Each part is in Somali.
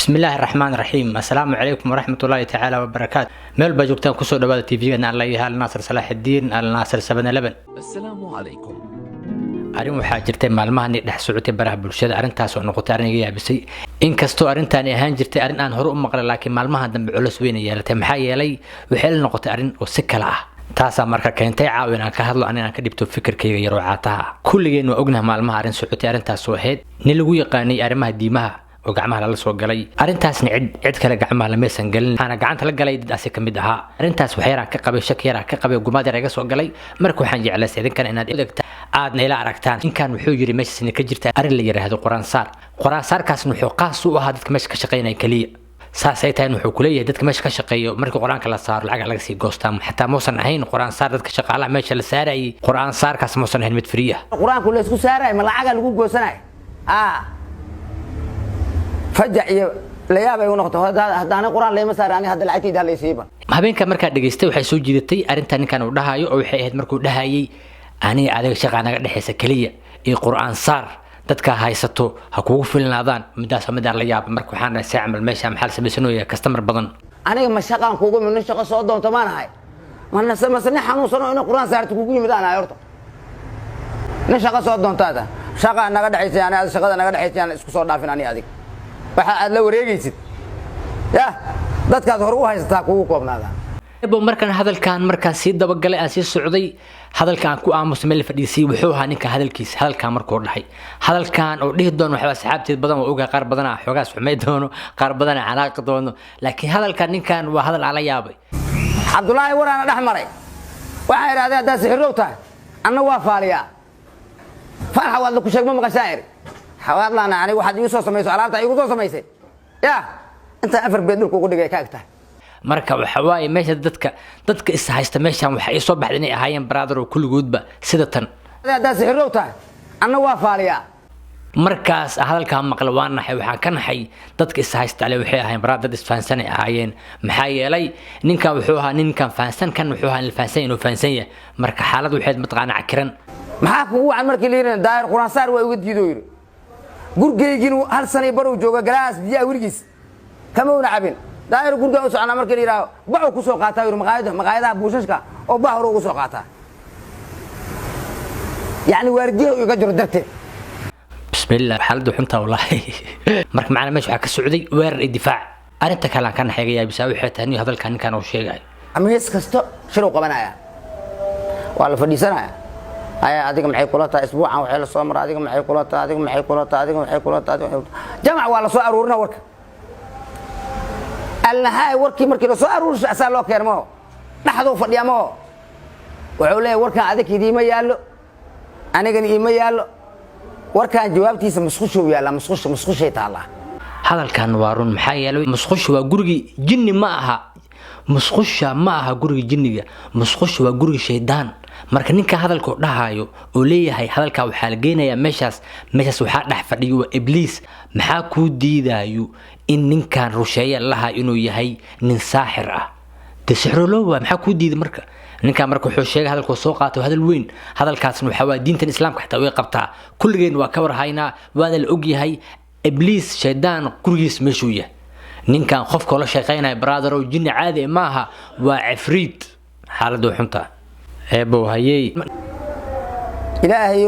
بسم الله الرحمن الرحيم. السلام عليكم ورحمة الله تعالى وبركاته. ميل بجوكتان كسو دبادة تي في الله يهال ناصر صلاح الدين الناصر 711. السلام عليكم. arrin waxaa jirtay maalmahan dhex socotay baraha bulshada arrintaas oo noqotay arrin iga yaabisay inkastoo arrintan ay ahaan jirtay arrin aan hore u maqlay laakiin maalmahan dambe culus weyn ay yeelatay maxaa yeelay waxay la noqotay arrin oo si kala ah taasa marka keentay caawin aan ka hadlo aan ka dhibto fikirkayga yar oo caataha kulligeen waa ognahay maalmaha arrin socotay arrintaas oo ahayd nin lagu yaqaanay arrimaha diimaha oo gacmaha la soo galay arrintaasna cid kale gacmaha la meesan galin ana gacanta la galay dad asi kamid ahaa arrintaas wax yar ka qabay shak yar ka qabay gumaad yar iga soo galay marka waxaan jeclaystay idinkan inaad eegta aadna ila aragtaan inkan wuxuu yiri meesha ka jirta arrin la yiraahdo quraan saarkaasna wuxuu qaas u ahaa dadka meesha ka shaqeynaya kaliya saasay tahay wuxuu ku leeyahay dadka meesha ka shaqeeyo marka quraanka la saaro lacag laga sii goostaa xataa muusan ahayn quraan saar dadka shaqaalaha meesha la saarayay quraan saarkaas muusan ahayn mid free ah quraanku la isku saaray ma lacag lagu goosanay فجأة لا يابا ينقطع هذا أنا قرآن لي مسار أنا هذا العتيد اللي يسيبه habeenka markaa dhageystay waxay soo jiidatay arrintan ninkan uu dhahayo oo waxay ahayd markuu dhahayay ani adiga shaqa naga dhaxaysa kaliya ee quraan saar dadka haysato ha kugu filnaadaan midaas midaan la yaab marka waxaan raasay amal meesha maxal sameysanayo customer badan aniga ma shaqaan kugu min shaqo soo doonto ma nahay mana sameysana xanuunsano in quraan saartu kugu yimid aan ayorto nin shaqo soo doontada shaqa naga dhaxaysa ani shaqada naga dhaxaysa isku soo dhaafin ani adiga waxa aad la wareegaysid ya dadkaad hor u haysataa kugu koobnaada markan markaan sii dabagalay aan sii socday hadalkan ku aamusay meel fadhiisay wuxuu ahaa ninka hadalkiisa hadalkan markuu dhahay hadalkan oo dhihi doono waxa asxaabteed badan oo ogaa qaar badan xogaas xumay doono qaar badan calaaq doono laakiin hadalkan ninkan waa hadal ala yaabay Abdullaahi waraana dhaxmaray waxa iraahday hada sixirowta anna waa faaliya farxa wad ku sheegmo maqashaayir حوالنا يعني واحد يوسف سميسو علامته يوسف سميسي يا انت افر بيد دلك ugu dhigay kaagta marka waxa waaye meesha dadka is haysta meeshan waxa ay soo baxday inay ahaayeen brother oo kulligoodba sida tan hada sixirowta anna waa faaliya markaas hadalka maqla waan naxay waxaan ka naxay dadka is haysta ale waxay ahaayeen brother isfaansan ay ahaayeen maxaa yeelay ninkan wuxuu ahaa ninkan faansan kan wuxuu ahaa in faansan inuu faansan yahay marka xaalad waxay matqaana cakiran maxaa kugu wacan markii leeyahay daayir quraan saar way uga diido yiri gurgeygin hal sanay barow jooga galaas biyaa wirigiis kama una cabin daayir gurga u socona markii la yiraahdo bacu ku soo qaataa yiri maqaayadaha buushashka oo bahro ugu soo qaataa yani waardiyo iga jiro darteed bismillah xaaladu xunta wallahi marka macna meesha waxa ka socday weerar difaac arinta kale aan ka naxayga yaabisa waxay tahay hadalkan ninkan uu sheegay amees kasto shiruu qabanaya waa la fadhiisanaya ayaa adiga maxay kula tahay isbuucan waxa la soo maray adiga maxay kula tahay jamac waa la soo aruurina warka allahay warkii markii la soo aruursho asaa loo keenmo dhaxdo fadhiyamo wuxuu leeyahay warkan adiga idiima yaalo anigana iima yaalo warkan jawaabtiisa musqushu yaala musqushay taala hadalkan waa run maxaa yeelay musqushu waa gurigi jinni ma aha musqusha ma aha gurigi jinniga musqushu waa gurigi shaydaan marka ninka hadalka dhahayo oo leeyahay hadalka waxa la geenayaa meeshaas waxa dhax fadhiyo ibliis maxaa ku diidayo in ninkan rusheeya laha inuu yahay nin saaxir ah tasixrolowa maxaa ku diiday marka ninkan marka wuxuu sheegay hadalku soo qaato hadal weyn hadalkaasna waxa waa diinta islaamka xataa way qabtaa kulligeen waa ka warhaynaa waana la og yahay ibliis shaydaan gurigiis meeshuu yahay ninkan qofka la shaqeynaya brother oo jinni caadi ma aha waa afriid xaaladu xunta eebo hayay ilaahay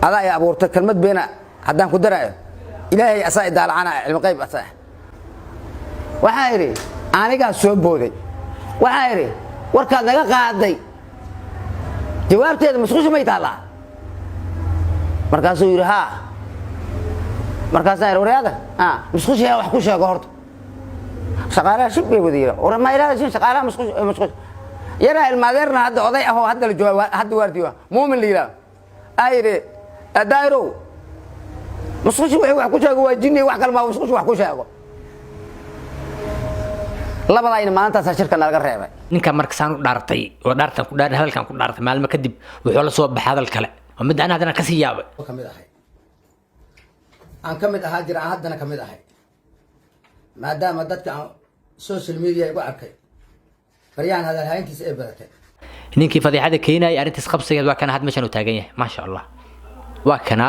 adaa ay abuurtay kalmad beena hadaan ku daraayo ilaahay asaa idaalacana cilmi qayb asaa waxa yiri aniga soo booday waxa yiri warkaad naga qaaday jawaabteeda musqusha ma taala markaasuu yiri ha markaasaan yiri wariyaada musqusha wax ku sheego horta shaqaalaha shibay wadiira war ma ilaahay shaqaalaha musqusha يرى المادرنا هذا أضيع هو هذا الجواب هذا وارديوا مؤمن ليلا أيره دايرو مسخوش وحكوش هو جني وحكل ما مسخوش وحكوش هو لا بلاين ما أنت شركة نلقى الرئيبة ninka markaan u dhaartay oo dhaartan ku dhaaray hadalkan ku dhaartay maalmo kadib wuxuu la soo baxay hadal kale oo mid aan hadana ka sii yaabay kamid ahay aan kamid ahaa jira hadana kamid ahay maadaama dadka social media igu arkay فريان هذا الهاي انت سيبرتك ninkii fadiixada keenay arintiis qabsigeed waa kana had meeshan u taagan yahay ma sha Allah waa kana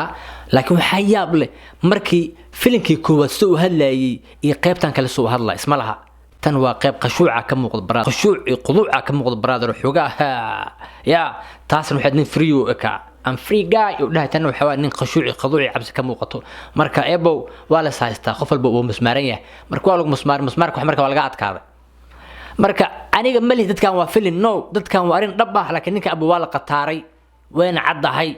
laakiin waxa yaab leh markii filinkii koowaad soo hadlayay iyo qaybtan kale soo hadla isma laha tan waa qayb qashuuca ka muuqda brother qashuuc iyo quduuca ka muuqda brother xogaha ya taasna waxaad nin free ka am free guy oo dhahay tan waxa nin qashuuc quduuc cabsi ka muuqato marka ebo waa la saaysta qof walba uu musmaaran yahay marka waa lagu musmaarka wax marka waa laga adkaaday marka aniga mali dadkan waa filin no dadkan waa arin dhab ah laakiin ninka abu waa la qataaray weena cadahay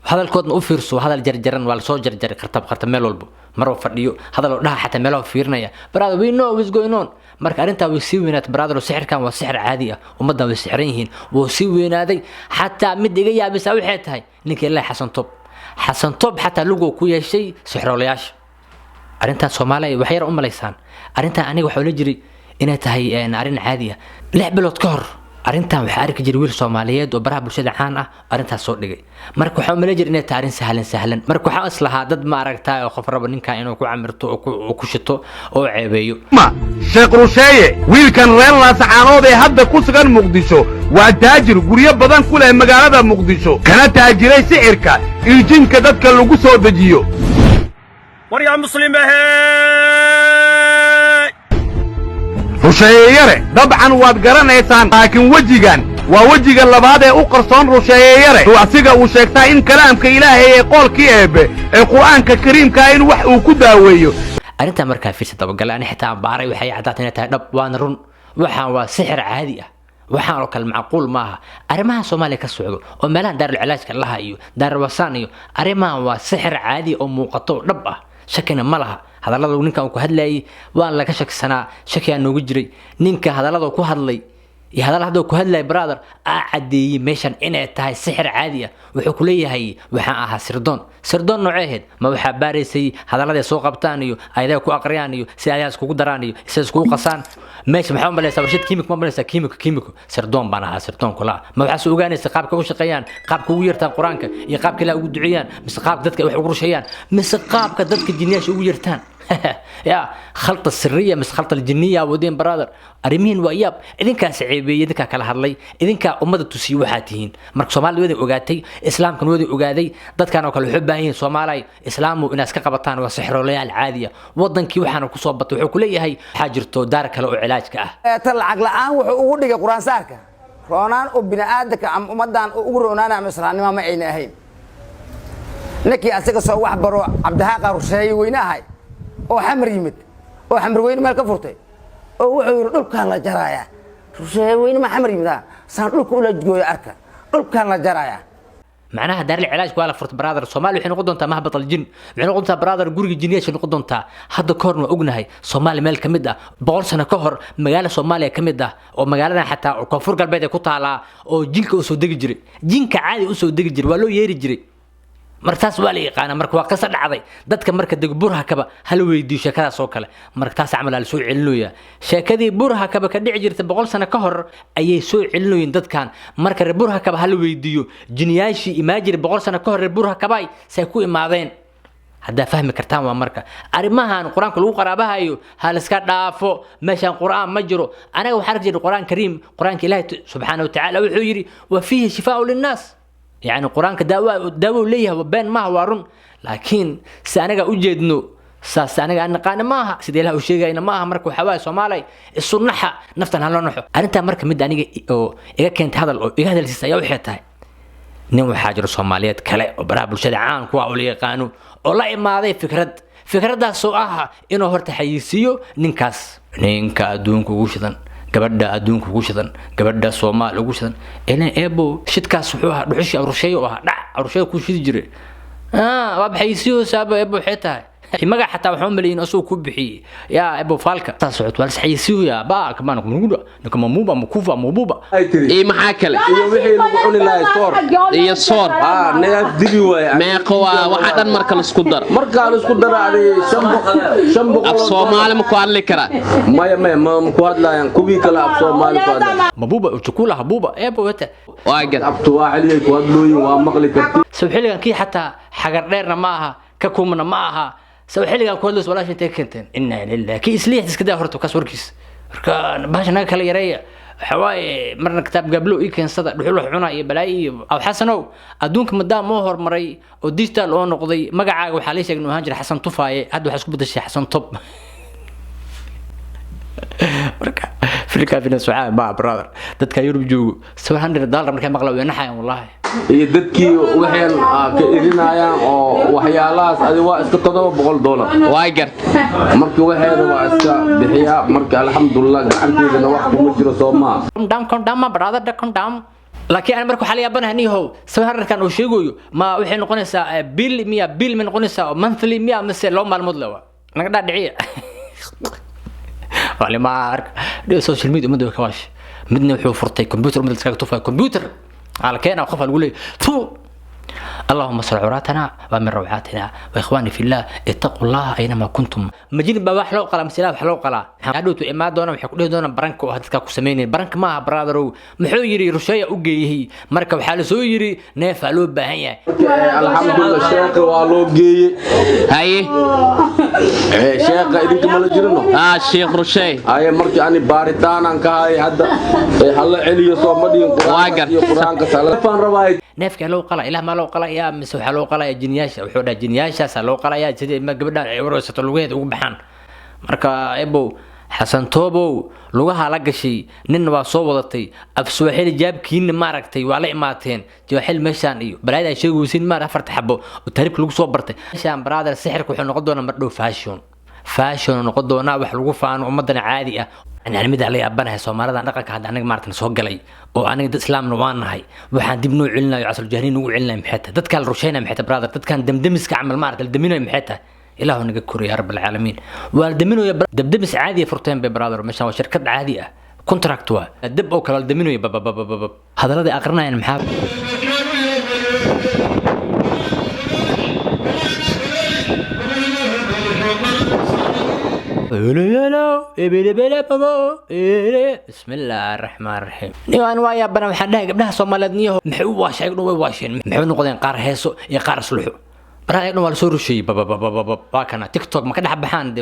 hadalkoodna u fiirso hadal jarjaran waa la soo jarjaray qarta meel walba maroo fadhiyo hadal oo dhaha xataa meelaha fiirinaya brother we know what's going on marka arinta way sii weynaat brother sixirkan waa sixir caadi ah ummadan way sixran yihiin wuu sii weynaaday xataa mid iga yaabisa waxay tahay ninka ilaa xasan tob xataa lugu ku yeeshay sixroolayaasha arintan Soomaaliya wax yar u maleysaan arintan aniga waxa la jiray inay tahay arin caadi ah 6 bilood ka hor arintan waxa arki jiray wiil Soomaaliyeed oo baraha bulshada caan ah arintaas soo dhigay marka waxa ma leeyahay inay tahay arin sahlan marka waxa islaha dad ma aragtay oo qof rabo ninka inuu ku camirto oo ku shito oo ceebeeyo sheekh Rusheeye wiilkan reer Laascaanood ee hadda ku sugan Muqdisho waa taajir guryo badan ku leh magaalada Muqdisho kana taajiray sicirka iyo jinka dadka lagu soo dajiyo war ya muslimahay Rusheeye dabcan waad garanaysaan laakiin wajigan waa wajiga labaad ee u qarsoon Rusheeye asiga uu sheegtaa in kalaamka Ilaahay ee qolkii eebe ee Quraanka Kariimka in wax uu ku daaweeyo arinta markaa fiirsa dabagalaan xitaa baaray waxay caddaatay inay tahay dhab waan run waxaan waa sixir caadi ah waxaan oo kale macquul maaha arimaha Soomaaliya ka socdo oo meelaha daarul cilaajka laha iyo daarul wasaan iyo arimaha waa sixir caadi oo muuqato dhab ah shakina malaha hadalada ninka uu ku hadlayay waan laga shaksanaa shakiya noogu jiray ninka hadalada ku hadlay iyo hadalada ku hadlay brother cadeeyay meeshan inay tahay sixir caadi ah wuxuu ku leeyahay waxaan ahaa sirdoon nooceed ma waxa baareysay hadalada soo qabtaan iyo ayada ku aqriyaan iyo si ayaas kugu daraan iyo si isku qasaan meesha maxaa malaysaa warshad kiimiko ma malaysaa kiimiko sirdoon baan ahaa sirdoon kula ma waxa soo ogaanaysa qaabka u shaqeeyaan qaabka ugu yartaan quraanka iyo qaabka la ugu duciyaan mise qaab dadka wax ugu rusheeyaan mise qaabka dadka jinniyaasha ugu yartaan يا خلطة السرية مش خلطة الجنية ودين برادر أرمين وياب إذن كان سعيبي إذن كان كلا هرلي إذن كان أمة تسيوحاتهين مرك صومالي ودي أوجاتي إسلام كان ودي أوجادي ضد كانوا كل حباهين صومالي إسلام وناس كقبطان وسحر ولا العادية وضن كي وحنا كصوبت وحكولية هي حاجرتو دارك لو علاج كأه طلع عقلان وحقوق دقة قرآن سارك رونان وبناء آدك عم أمدان وقرونانا مصراني ما معينا هين لكي أسيق صوح برو عبدها قرشي ويناهاي oo xamar yimid oo xamar weyn meel ka furtay oo wuxuu yiri dhulkaan la jaraaya Rusheeye weyn ma xamar yimid saan dhulka ula jooyo arka dhulkaan la jaraaya macnaha daar العلاج wala furt brother Soomaali waxay noqon doontaa mahbad aljin waxay noqon doontaa brother guriga jinniyaasha noqon doontaa hadda koorna ognahay Soomaali meel kamid ah 100 sano ka hor magaalo Soomaaliya kamid ah oo magaalada xataa koonfur galbeed ay ku taala oo jinka u soo degi jiray jinka caadi u soo degi jiray waa loo yeeri jiray martaas waa la yaqaan marka waa qasa dhacday dadka marka deg burha kaba hal weydiyo sheekadaas oo kale martaas amal la soo celinooya sheekadii burha kaba ka dhici jirtay 100 sano ka hor ayay soo celinooyin dadkan marka burha kaba hal weydiyo jiniyaashi imaajir 100 sano ka hor burha kaba say ku imaadeen hada fahmi kartaan waa marka arimahan quraanka lagu qaraabahayo hal iska dhaafo meeshan quraan ma jiro anaga waxa arjiray quraan kariim quraanka ilaahay subhanahu wa ta'ala wuxuu yiri wa fihi shifaa'u lin-nas يعني القرآن دواء ليه وبين ما هو رن لكن سأنجا أوجدنو سأنجا أن قان ماها سيدي له شيء إن ماها مركو حواس ومالي الصنحة نفتن هلا نحو أنت مركب مد أنيجا إذا كنت هذا اللي سيساوي حياتها نوع حاجة الصوماليات كلا وبراب الشدعان كوا أولي قانون والله ما هذه فكرة ده سؤالها إنه هرت حيسيو نينكا دون كوشدن gabadha adduunka ugu shidan gabadha Soomaal ugu shidan inay eebo shidkaas wuxuu ahaa dhuxushi Rusheeye oo ahaa dhac Rusheeye ku shidi jiray waa baxaysiyo saabo eebo xitaa imaga xataa waxaan maleeyay asoo ku bixiyay yaa eebo falka taas socod wal saxaysiyo ya ba kamaan kunuuda nikama muuba mukufa muuba ee maxaa kale iyo wixii lagu cuni lahayd soor iyo soor neef dibi way meeqa waxa dhan marka la isku dar shambo af Soomaali ma ku hadli kara maya ma ku hadlayaan kubi kala af Soomaali ku hadlayaan mabuba chukula habuba eebo wata waagad abtu waxaliyay ku hadlooyin waa maqli kartid subxiligan ki xataa xagar dheerna ma aha ka kumna ma aha سو حلقة كل ولا شيء تكنتن إننا لله كي إسليح تسكده هرتو كسوركيس marka baasha naga kala yareeya حواي مرنا كتاب قبله إيه كان صدق بحلو حنا يبلاي أو حسنو أدونك مدام مو هرمري وديجيتال أو نقضي ما قاعد وحاليش إنه هنجر حسن طفاي هذا حسب بدش حسن طب مركا فيلكا فينا سعاد مع برادر دتك يورب جو $700 مركا مقلب ينحى والله iyo dadkii waxaan ka irinayaan oo waxyaalahaas adi waa iska $700 waa gart markii waxeena waa iska bixiya marka alxamdulillah gacanteedana wax kuma jiro Soomaa come down brother come down laakiin aan markuu xal yaabanahay niyow $700 oo sheegayo ma waxay noqonaysaa bill min noqonaysaa monthly miya mise loo maalmood lawa naga dhaadhiciya wali ma ark social media muddo ka waash midna wuxuu furtay computer mid iska tufay computer على كأنه خف أقول لي فو اللهم صل عوراتنا ومن روعاتنا وإخواني في الله اتقوا الله أينما كنتم مجين بواح لو قلا مسلا وحلو قلا هادوتو إما دونا وحكوا دونا برانك وهدتك كسميني برانك ما برادرو محيري رشاية أوجيه مركب حال سويري نافعلو بهيا الحمد لله الشيخ والوجي هاي شيخ إذا ما لجرنا الشيخ رشاي هاي مركي أنا بارتان أنك هاي هذا هلا علي صومدي قرآن كسالة فان رواية neefka loo qala ilaah ma loo qalaya mise waxa loo qalaya jinyaasha wuxuu dhahay jinyaashaas loo qalaya sidii ma gabadha ay waraysato lugeed ugu baxaan marka ebo xasan toobow lugaha la gashay nin waa soo wadatay af Soomaali jaabkiina ma aragtay waa la imaateen jawxil meeshan iyo balaayada sheegaysiin ma afarta xabo oo taariikh lagu soo bartay meeshan brother sixirku wuxuu noqon doonaa mar dhow fashion noqon doonaa wax lagu faano ummadana caadi ah أنا مدة علي أبنها سومالدا نقلك هذا أنا مارتن سوقلي وأنا قد إسلام نوان هاي وحن دبنو علنا يعصر الجهرين وعلنا محتة تذكر رشينا محتة برادر تذكر دمدمس كعمل مارت الدمينو محتة إله نذكر يا رب العالمين والدمينو يا دبدمس عادية فرتين ببرادر مش هو شركة عادية كونتراكتوا الدب أو كلا الدمينو يا هذا الذي أقرنا يعني محاب بسم الله الرحمن الرحيم نيوان وايا بنا محدها قبلها صومالد نيو محو واش يقولوا واشين محو نقدين قار هيسو يا قار صلحو برا انه ولا سورو شي باكنا تيك توك ما كدح بحان دي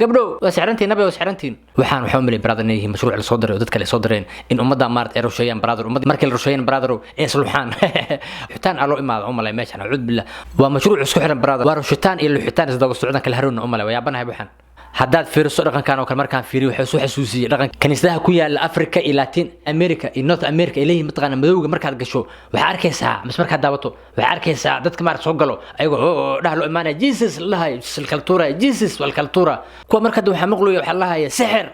قبلو وسعرنتي نبي وسعرنتين waxaan waxaan umaleeyay brother inay yihiin mashruuc la soo diray oo dadka la soo direen in ummadda maartay ay rusheeyaan brother ummadda markii la rusheeyaan brother ee sluxaan xutaan alo imaado umaleey meeshan acuud billah waa mashruuc isku xiran brother waa rusheetaan iyo luxitaan isdaba socdaan kala haroon umaleey waa yaabanahay waxaan haddaad fiiriso dhaqankan oo kale markaan fiiriyo waxay soo xasuusiyay dhaqan kaniisadaha ku yaala Afrika iyo Latin America iyo North America ilaahay mataqaana madowga markaad gasho waxa arkaysaa mas markaad daawato waxa arkaysaa dadka maar soo galo ayagoo dhahlo imaanay Jesus lahay kaltuura Jesus wal kaltuura kuwa markaad waxa maqluyo waxa lahay sixir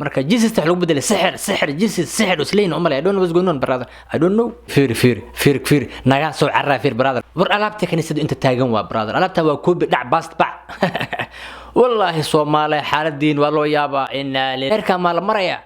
marka Jesus wax lagu bedelay sixir Jesus sixir usleyn umaleey I don't know what's going on brother I don't know fear naga soo carraa fear brother war alaabta kaniisada inta taagan waa brother alaabta waa koobi dhac baast bac والله Soomaaliya xaaladeen waa loo yaabaa in leerka maal maraya